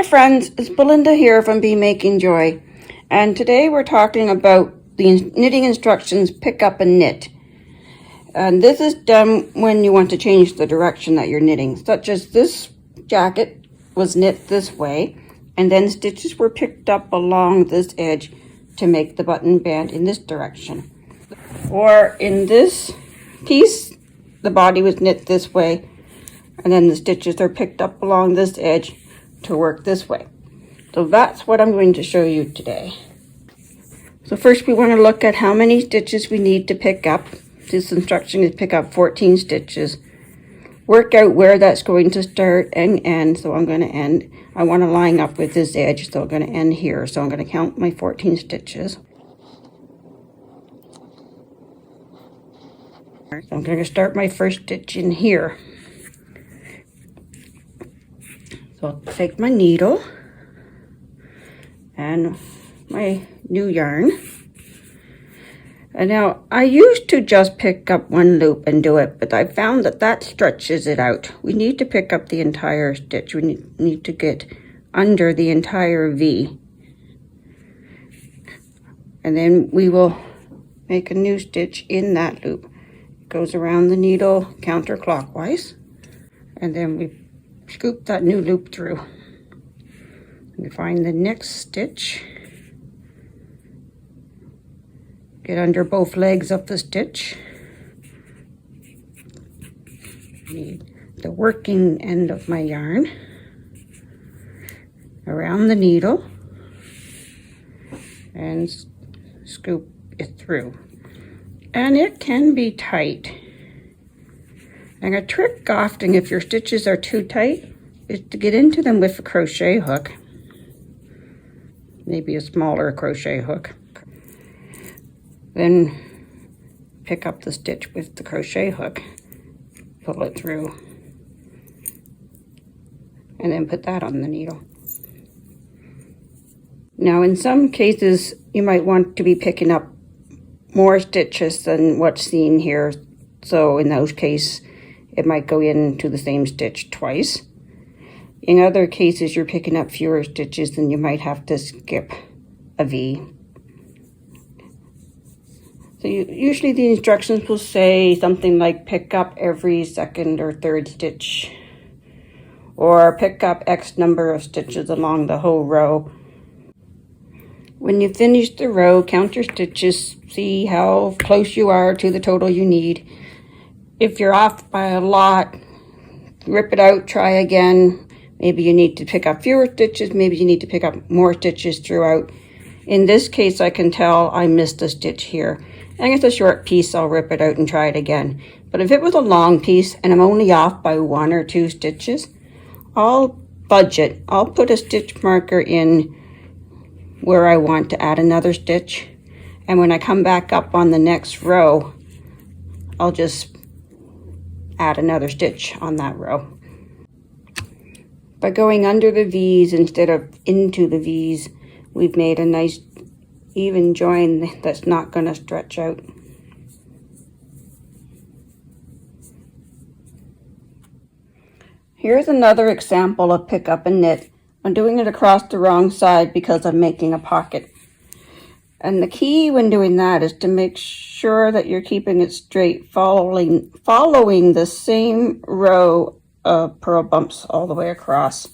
Hi friends, it's Belinda here from Be Making Joy, and today we're talking about the knitting instructions pick up and knit. And this is done when you want to change the direction that you're knitting, such as this jacket was knit this way, and then stitches were picked up along this edge to make the button band in this direction. Or in this piece, the body was knit this way, and then the stitches are picked up along this edge to work this way. So that's what I'm going to show you today. So first we want to look at how many stitches we need to pick up. This instruction is pick up 14 stitches. Work out where that's going to start and end. So I'm going to end. I want to line up with this edge, so I'm going to end here. So I'm going to count my 14 stitches. So I'm going to start my first stitch in here. So I'll take my needle and my new yarn. And now I used to just pick up one loop and do it, but I found that that stretches it out. We need to pick up the entire stitch. We need to get under the entire V. And then we will make a new stitch in that loop. It goes around the needle counterclockwise. And then we scoop that new loop through. And find the next stitch. Get under both legs of the stitch. Need the working end of my yarn around the needle and scoop it through. And it can be tight. And a trick often, if your stitches are too tight, is to get into them with a crochet hook. Maybe a smaller crochet hook. Then pick up the stitch with the crochet hook, pull it through, and then put that on the needle. Now in some cases you might want to be picking up more stitches than what's seen here, so in those cases it might go into the same stitch twice. In other cases you're picking up fewer stitches and you might have to skip a V. So usually the instructions will say something like pick up every second or third stitch, or pick up X number of stitches along the whole row. When you finish the row, count your stitches, see how close you are to the total you need. If you're off by a lot, rip it out, try again. Maybe you need to pick up fewer stitches, maybe you need to pick up more stitches throughout. In this case, I can tell I missed a stitch here. And it's a short piece, I'll rip it out and try it again. But if it was a long piece and I'm only off by 1 or 2 stitches, I'll budget. I'll put a stitch marker in where I want to add another stitch. And when I come back up on the next row, I'll just add another stitch on that row. By going under the V's instead of into the V's, we've made a nice even join that's not going to stretch out. Here's another example of pick up and knit. I'm doing it across the wrong side because I'm making a pocket. And the key when doing that is to make sure that you're keeping it straight, following the same row of purl bumps all the way across.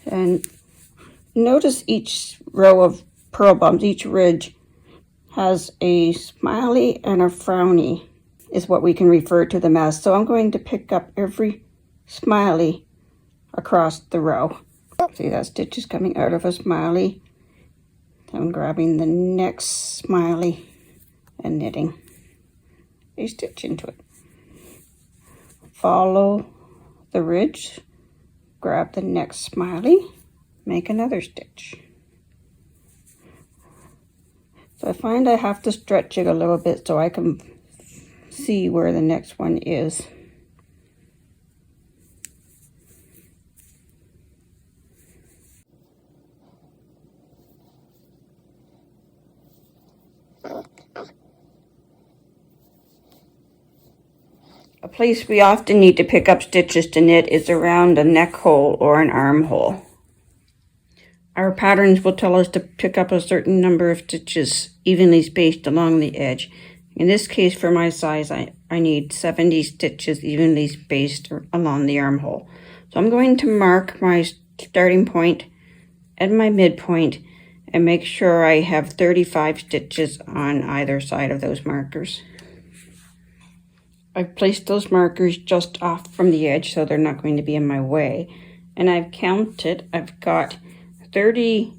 And notice each row of purl bumps, each ridge has a smiley and a frowny is what we can refer to them as. So I'm going to pick up every smiley across the row. See, that stitch is coming out of a smiley. I'm grabbing the next smiley and knitting a stitch into it. Follow the ridge, grab the next smiley, make another stitch. So I find I have to stretch it a little bit so I can see where the next one is. A place we often need to pick up stitches to knit is around a neck hole or an armhole. Our patterns will tell us to pick up a certain number of stitches evenly spaced along the edge. In this case, for my size, I need 70 stitches evenly spaced along the armhole. So I'm going to mark my starting point and my midpoint and make sure I have 35 stitches on either side of those markers. I've placed those markers just off from the edge so they're not going to be in my way. And I've counted, I've got 30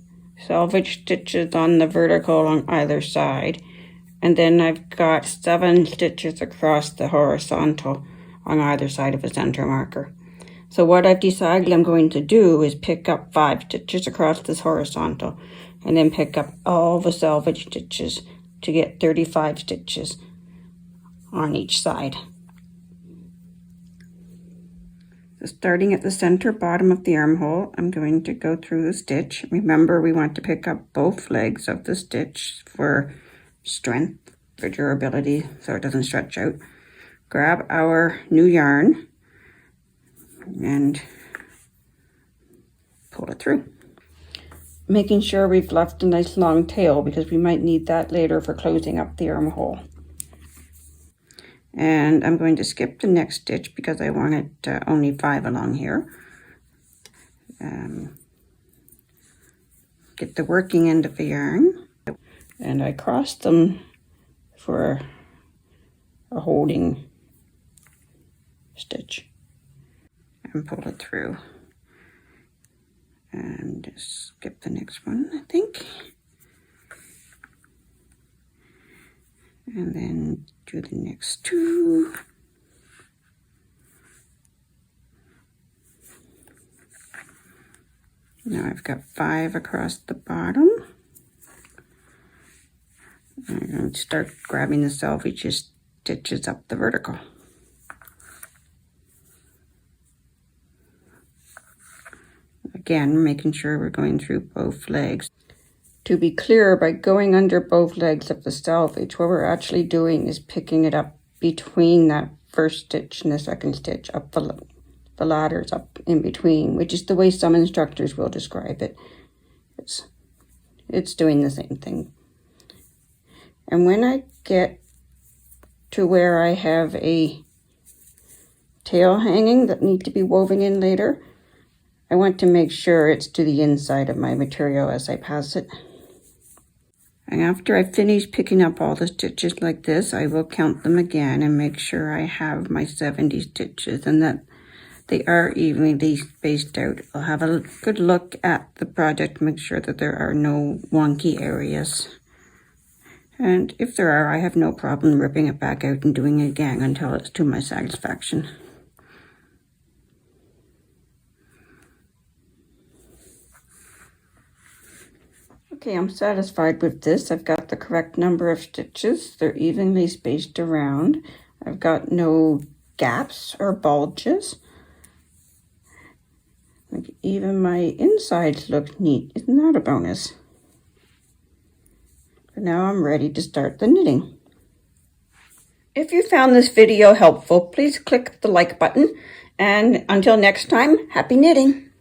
selvage stitches on the vertical on either side. And then I've got 7 stitches across the horizontal on either side of a center marker. So what I've decided I'm going to do is pick up 5 stitches across this horizontal and then pick up all the selvage stitches to get 35 stitches on each side. So starting at the center bottom of the armhole, I'm going to go through the stitch. Remember, we want to pick up both legs of the stitch for strength, for durability, so it doesn't stretch out. Grab our new yarn and pull it through. Making sure we've left a nice long tail because we might need that later for closing up the armhole. And I'm going to skip the next stitch because I want it only 5 along here. Get the working end of the yarn. And I cross them for a holding stitch. And pull it through. And just skip the next one, I think. And then do the next 2. Now I've got 5 across the bottom. I'm going to start grabbing the selvage stitches up the vertical. Again, making sure we're going through both legs. To be clear, by going under both legs of the selvage, what we're actually doing is picking it up between that first stitch and the second stitch, up the ladders up in between, which is the way some instructors will describe it. It's doing the same thing. And when I get to where I have a tail hanging that need to be woven in later, I want to make sure it's to the inside of my material as I pass it. And after I finish picking up all the stitches like this, I will count them again and make sure I have my 70 stitches and that they are evenly spaced out. I'll have a good look at the project, make sure that there are no wonky areas. And if there are, I have no problem ripping it back out and doing it again until it's to my satisfaction. Okay, I'm satisfied with this. I've got the correct number of stitches. They're evenly spaced around. I've got no gaps or bulges. Like even my insides look neat. Isn't that a bonus? But now I'm ready to start the knitting. If you found this video helpful, please click the like button. And until next time, happy knitting!